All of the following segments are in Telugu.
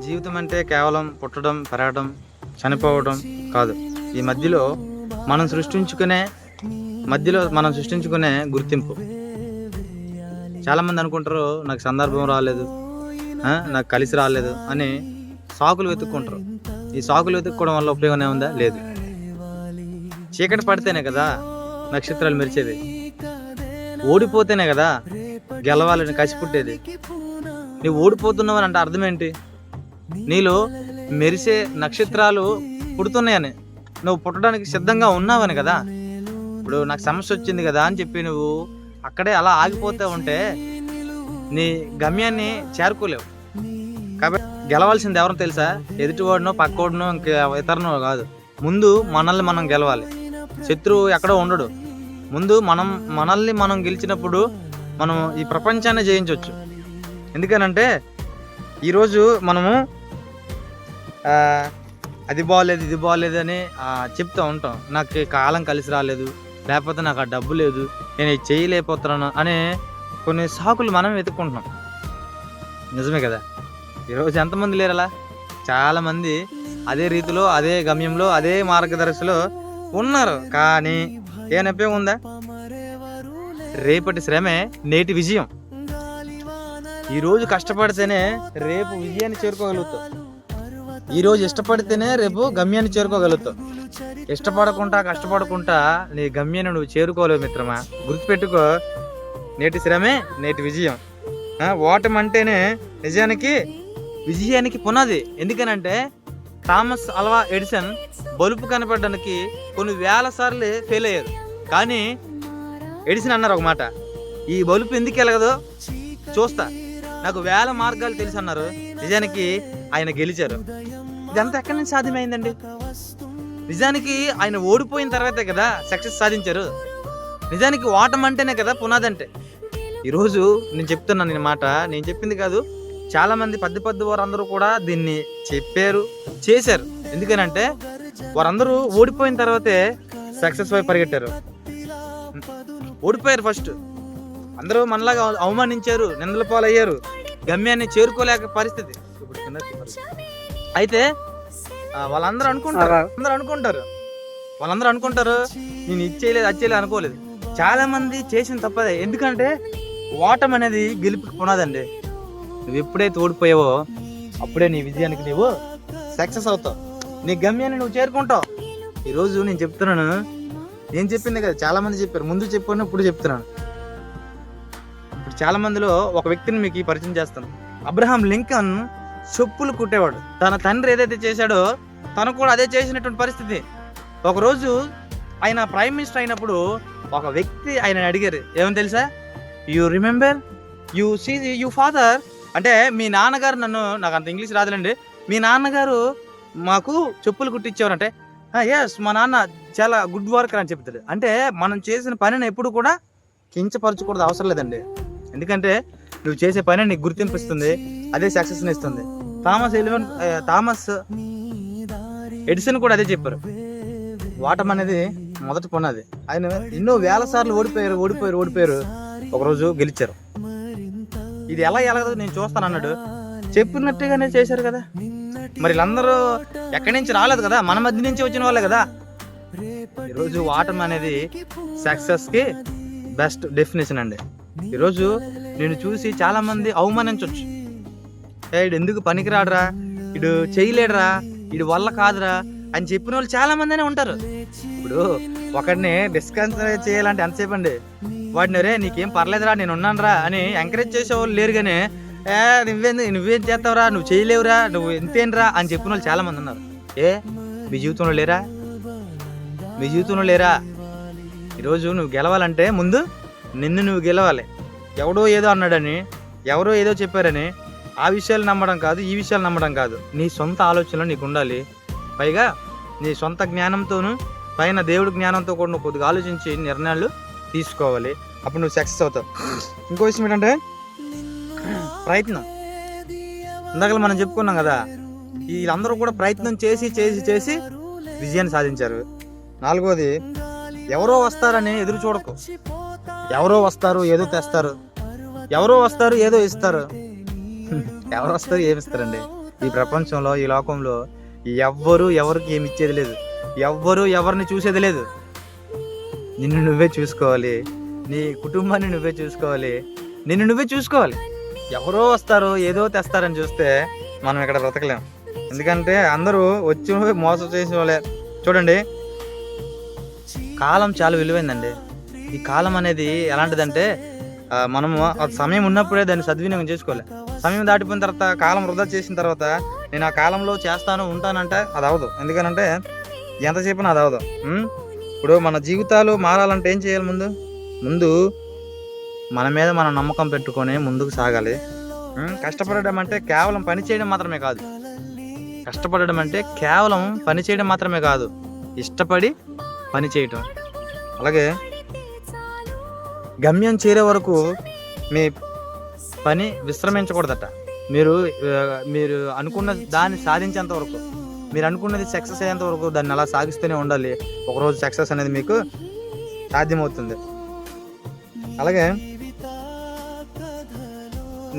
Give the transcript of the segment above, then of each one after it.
జీవితం అంటే కేవలం పుట్టడం, పెరగడం, చనిపోవడం కాదు. ఈ మధ్యలో మనం సృష్టించుకునే గుర్తింపు. చాలామంది అనుకుంటారు నాకు సందర్భం రాలేదు, నాకు కలిసి రాలేదు అని సాకులు వెతుక్కుంటారు. ఈ సాకులు వెతుక్కోవడం వల్ల ఉపయోగం ఏముందా? లేదు. చీకటి పడితేనే కదా నక్షత్రాలు మెరిచేది, ఓడిపోతేనే కదా గెలవాలని కసి పుట్టేది. నువ్వు ఓడిపోతున్నావని అంటే అర్థం ఏంటి? నీలో మెరిసే నక్షత్రాలు పుడుతున్నాయని, నువ్వు పుట్టడానికి సిద్ధంగా ఉన్నావని కదా. ఇప్పుడు నాకు సమస్య వచ్చింది కదా అని చెప్పి నువ్వు అక్కడే అలా ఆగిపోతూ ఉంటే నీ గమ్యాన్ని చేరుకోలేవు. కాబట్టి గెలవాల్సింది ఎవరో తెలుసా? ఎదుటివాడినో, పక్కోడినో, ఇంకా ఇతరునో కాదు. ముందు మనల్ని మనం గెలవాలి. శత్రువు ఎక్కడో ఉండడు. ముందు మనల్ని మనం గెలిచినప్పుడు మనం ఈ ప్రపంచాన్ని జయించవచ్చు. ఎందుకనంటే ఈరోజు మనము అది బాగోలేదు, ఇది బాగోలేదు అని చెప్తూ ఉంటాం. నాకు కాలం కలిసి రాలేదు, లేకపోతే నాకు ఆ డబ్బు లేదు, నేను ఇది చేయలేకపోతున్నాను అనే కొన్ని సాకులు మనం వెతుక్కుంటున్నాం. నిజమే కదా? ఈరోజు ఎంతమంది లేరు అలా? చాలామంది అదే రీతిలో, అదే గమ్యంలో, అదే మార్గదర్శిలో ఉన్నారు. కానీ ఏ ఉపయోగం ఉందా? రేపటి శ్రమే నేటి విజయం. ఈరోజు కష్టపడితేనే రేపు విజయాన్ని చేరుకోగలుగుతావు. ఈరోజు ఇష్టపడితేనే రేపు గమ్యాన్ని చేరుకోగలుగుతావు. ఇష్టపడకుండా, కష్టపడకుండా నీ గమ్యాన్ని నువ్వు చేరుకోలేవు మిత్రమా. గుర్తుపెట్టుకో, నేటి శ్రమే నేటి విజయం. ఓటమి అంటేనే నిజానికి విజయానికి పునాది. ఎందుకనంటే థామస్ అల్వా ఎడిసన్ బల్బు కనపడడానికి కొన్ని వేల సార్లు ఫెయిల్ అయ్యారు. కానీ ఎడిసన్ అన్నారు ఒక మాట, ఈ బల్బు ఎందుకు వెలగదో చూస్తా, నాకు వేల మార్గాలు తెలుసు అన్నారు. నిజానికి ఆయన గెలిచారు. ఇదంతా ఎక్కడి నుంచి సాధ్యమైందండి? నిజానికి ఆయన ఓడిపోయిన తర్వాతే కదా సక్సెస్ సాధించారు. నిజానికి ఓటమి అంటేనే కదా పునాది అంటే. ఈరోజు నేను చెప్తున్నాను ఈ మాట, నేను చెప్పింది కాదు, చాలామంది పెద్ద వారందరూ కూడా దీన్ని చెప్పారు, చేశారు. ఎందుకనంటే వారందరూ ఓడిపోయిన తర్వాతే సక్సెస్ వైపు పరిగెట్టారు. ఓడిపోయారు ఫస్ట్. అందరూ మనలాగా అవమానించారు, నిందల పాలయ్యారు, గమ్యాన్ని చేరుకోలేక పరిస్థితి. అయితే వాళ్ళందరూ అనుకుంటారు నేను ఇచ్చేయలేదు, అది చేయలేదు అనుకోలేదు. చాలా మంది చేసిన తప్పదే. ఎందుకంటే ఓటమి అనేది గెలుపుకి పునాదండి. నువ్వు ఎప్పుడైతే ఓడిపోయావో అప్పుడే నీ విజయానికి నువ్వు సక్సెస్ అవుతావు, నీ గమ్యాన్ని నువ్వు చేరుకుంటావు. ఈరోజు నేను చెప్తున్నాను, నేను చెప్పింది కదా, చాలా మంది చెప్పారు, ముందు చెప్పాను, ఇప్పుడు చెప్తున్నాను. ఇప్పుడు చాలా మందిలో ఒక వ్యక్తిని మీకు పరిచయం చేస్తాను. అబ్రహాం లింకన్ చెప్పులు కుట్టేవాడు. తన తండ్రి ఏదైతే చేశాడో తను కూడా అదే చేసినటువంటి పరిస్థితి. ఒకరోజు ఆయన ప్రైమ్ మినిస్టర్ అయినప్పుడు ఒక వ్యక్తి ఆయన అడిగారు, ఏమని తెలుసా? యూ రిమెంబర్ యూ ఫాదర్, అంటే మీ నాన్నగారు నాకు అంత ఇంగ్లీష్ రాదులండి, మీ నాన్నగారు మాకు చెప్పులు కుట్టించేవారంటే, ఎస్ మా నాన్న చాలా గుడ్ వర్కర్ అని చెప్తాడు. అంటే మనం చేసిన పనిని ఎప్పుడు కూడా కించపరచకూడదు, అవసరం లేదండి. ఎందుకంటే నువ్వు చేసే పని నీకు గుర్తింపు ఇస్తుంది, అదే సక్సెస్ని ఇస్తుంది. థామస్ ఎడిసన్ కూడా అదే చెప్పారు. ఓటమి అనేది మొదటి పునాది. ఆయన ఎన్నో వేల సార్లు ఓడిపోయారు, ఒకరోజు గెలిచారు. ఇది ఎలా ఎలాగో నేను చూస్తాను అన్నాడు. చెప్పినట్టుగానే చేశారు కదా. మరి వీళ్ళందరూ ఎక్కడి నుంచి రాలేదు కదా, మన మధ్య నుంచి వచ్చిన వాళ్ళే కదా. ఈరోజు ఓటమి అనేది సక్సెస్కి బెస్ట్ డెఫినేషన్ అండి. ఈరోజు నేను చూసి చాలా మంది అవమానించవచ్చు. ఇడు ఎందుకు పనికిరాడురా, ఇడు చేయలేడురా, ఇడు వల్ల కాదురా అని చెప్పిన వాళ్ళు చాలా మందినే ఉంటారు. ఇప్పుడు ఒకడిని డిస్కన్సిడర్ చేయాలంటే ఎంతసేపు అండి? వాడిని రే నీకేం పర్లేదురా, నేను ఉన్నాను రా అని ఎంకరేజ్ చేసేవాళ్ళు లేరు. కానీ నువ్వేం చేస్తావురా, నువ్వు చేయలేవురా, నువ్వు ఎంతేనరా అని చెప్పిన వాళ్ళు చాలా మంది ఉన్నారు. మీ జీవితంలో లేరా? ఈరోజు నువ్వు గెలవాలంటే ముందు నిన్ను నువ్వు గెలవాలి. ఎవడో ఏదో అన్నాడని, ఎవరో ఏదో చెప్పారని ఆ విషయాలు నమ్మడం కాదు, ఈ విషయాలు నమ్మడం కాదు. నీ సొంత ఆలోచనలు నీకు ఉండాలి. పైగా నీ సొంత జ్ఞానంతోనూ పైన దేవుడి జ్ఞానంతో కూడా నువ్వు కొద్దిగా ఆలోచించి నిర్ణయాలు తీసుకోవాలి. అప్పుడు నువ్వు సక్సెస్ అవుతావు. ఇంకో విషయం ఏంటంటే ప్రయత్నం. ఇందాక మనం చెప్పుకున్నాం కదా, వీళ్ళందరూ కూడా ప్రయత్నం చేసి విజయాన్ని సాధించారు. నాలుగోది, ఎవరో వస్తారని ఎదురు చూడకు. ఎవరో వస్తారు, ఏదో తెస్తారు, ఎవరో వస్తారు, ఏదో ఇస్తారు. ఎవరు వస్తారు, ఏమిస్తారండి? ఈ ప్రపంచంలో, ఈ లోకంలో ఎవ్వరు ఎవరికి ఏమి ఇచ్చేది లేదు, ఎవ్వరు ఎవరిని చూసేది లేదు. నిన్ను నువ్వే చూసుకోవాలి, నీ కుటుంబాన్ని నువ్వే చూసుకోవాలి, నిన్ను నువ్వే చూసుకోవాలి. ఎవరో వస్తారు ఏదో తెస్తారని చూస్తే మనం ఇక్కడ బ్రతకలేం. ఎందుకంటే అందరూ వచ్చి మోసం చేసిన వాళ్ళే. చూడండి, కాలం చాలా విలువైందండి. ఈ కాలం అనేది ఎలాంటిదంటే మనము సమయం ఉన్నప్పుడే దాన్ని సద్వినియోగం చేసుకోవాలి. సమయం దాటిపోయిన తర్వాత, కాలం వృధా చేసిన తర్వాత నేను ఆ కాలంలో చేస్తాను ఉంటానంటే అది అవ్వదు. ఎందుకనంటే ఎంతసేపు అది అవ్వదు. ఇప్పుడు మన జీవితాలు మారాలంటే ఏం చేయాలి? ముందు మన మీద మనం నమ్మకం పెట్టుకొని ముందుకు సాగాలి. కష్టపడడం అంటే కేవలం పని చేయడం మాత్రమే కాదు. కష్టపడడం అంటే కేవలం పని చేయడం మాత్రమే కాదు, ఇష్టపడి పని చేయటం. అలాగే గమ్యం చేరే వరకు మీ పని విశ్రమించకూడదట. మీరు అనుకున్న దాన్ని సాధించేంత వరకు, మీరు అనుకున్నది సక్సెస్ అయ్యేంత వరకు దాన్ని అలా సాగిస్తూనే ఉండాలి. ఒకరోజు సక్సెస్ అనేది మీకు సాధ్యమవుతుంది. అలాగే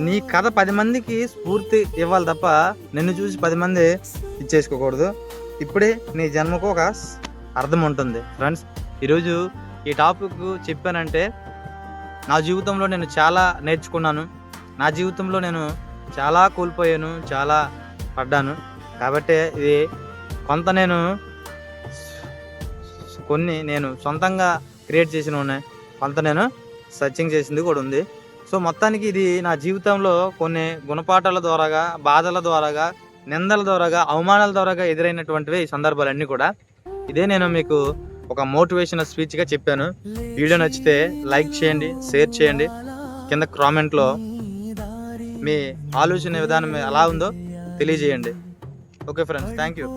నీ కథ 10 మందికి స్ఫూర్తి ఇవ్వాలి తప్ప నిన్ను చూసి 10 మంది ఇచ్చేసుకోకూడదు. ఇప్పుడే నీ జన్మకు ఒక అర్థం ఉంటుంది. ఫ్రెండ్స్, ఈరోజు ఈ టాపిక్ చెప్పానంటే నా జీవితంలో నేను చాలా నేర్చుకున్నాను. నా జీవితంలో నేను చాలా కోల్పోయాను, చాలా పడ్డాను. కాబట్టి ఇది కొన్ని నేను సొంతంగా క్రియేట్ చేసిన ఉన్నాయి, కొంత నేను సర్చింగ్ చేసింది కూడా ఉంది. సో మొత్తానికి ఇది నా జీవితంలో కొన్ని గుణపాఠాల ద్వారాగా, బాధల ద్వారాగా, నిందల ద్వారాగా, అవమానాల ద్వారాగా ఎదురైనటువంటివి ఈ సందర్భాలన్నీ కూడా. ఇదే నేను మీకు ఒక మోటివేషనల్ స్పీచ్గా చెప్పాను. వీడియో నచ్చితే లైక్ చేయండి, షేర్ చేయండి, కింద కామెంట్లో మీ ఆలోచన విధానం ఎలా ఉందో తెలియజేయండి. Okay friends, thank you.